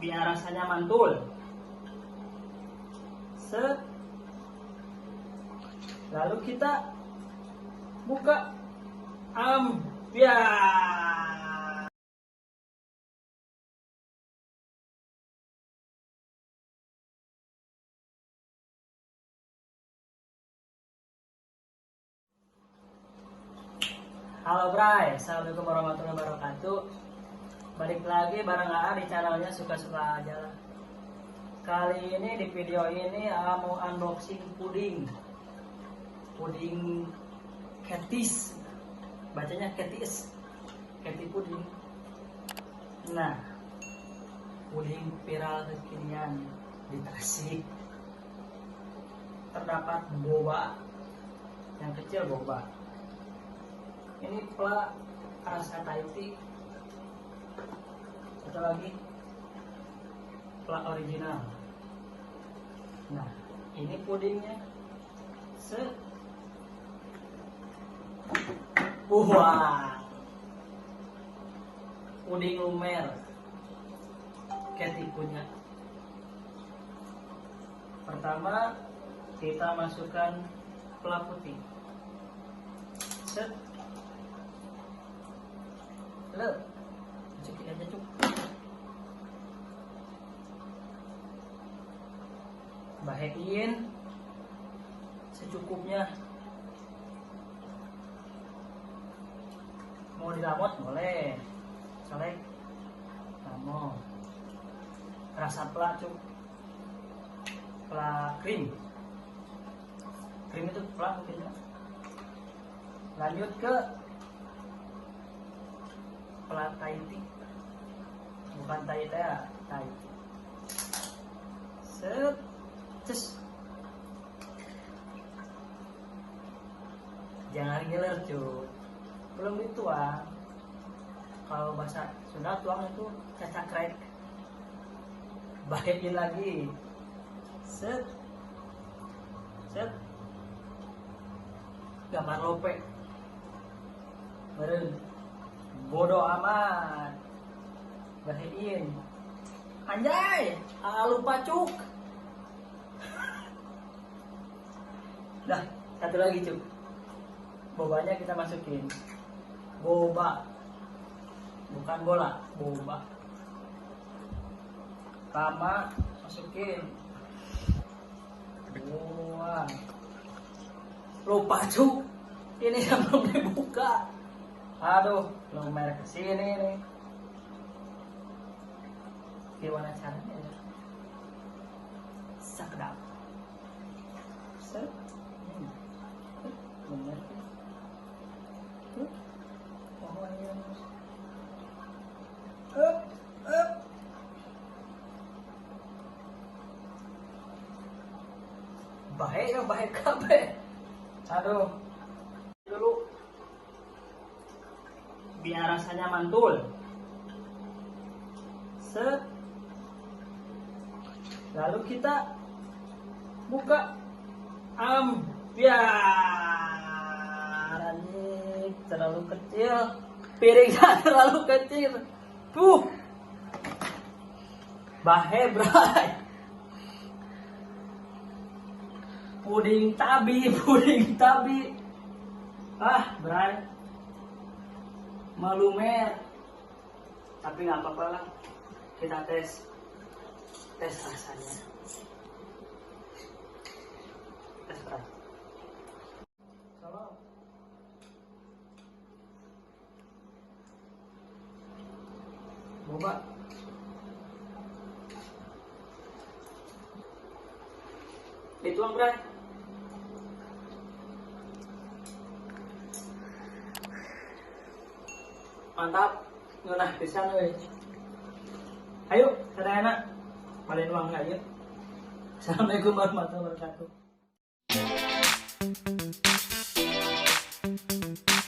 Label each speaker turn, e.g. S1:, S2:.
S1: biar rasanya mantul. Set. Lalu kita buka. Ya. Halo Bray, assalamualaikum warahmatullahi wabarakatuh. Balik lagi bareng AA di channelnya suka-suka aja lah. Kali ini di video ini AA mau unboxing puding Catties, bacanya Catties, Catty puding. Nah, puding viral kekinian di Tasik. Terdapat boba, yang kecil boba. Ini pla rasa Thai tea. Satu lagi pla original. Nah, ini pudingnya. Wah, puding lumer Catty punya. Pertama kita masukkan pla putih. Cukup aja cuk. Bahein secukupnya. Mau dilamot boleh. Colek. Kamu. Rasa pla cuk. Pla krim. Krim itu pla mungkin ya. Lanjut ke pla Thai tea, bukan Thai tea, Thai. Jangan ngiler cuy, belum dituang. Kalau bahasa Sunda tuang itu cacakrek. Bahein lagi. Gambar lope. Meren. Bodoh amat. Bahein. Anjay, lupa cuk. Dah, satu lagi cuk. Bobanya kita masukin. Boba. Bukan bola, boba. Pertama masukin. Wah. Lupa cuk. Ini yang belum dibuka. Aduh, lumer kesini nih. Gimana caranya ya? Sedap. Lumer. Baik kabeh. Aduh. Dulu biar rasanya mantul. Lalu kita buka. Ya, ini terlalu kecil, piringnya terlalu kecil. Bahe bray. Puding tabi. Bray. Melumer. Tapi nggak apa-apa lah. Kita tes rasanya. Tes bray. Salam. Boba. Dituang bray. Mantap, ngeunah pisan euy. Ayo, sadayana. Balen uang aja. Assalamualaikum warahmatullahi wabarakatuh.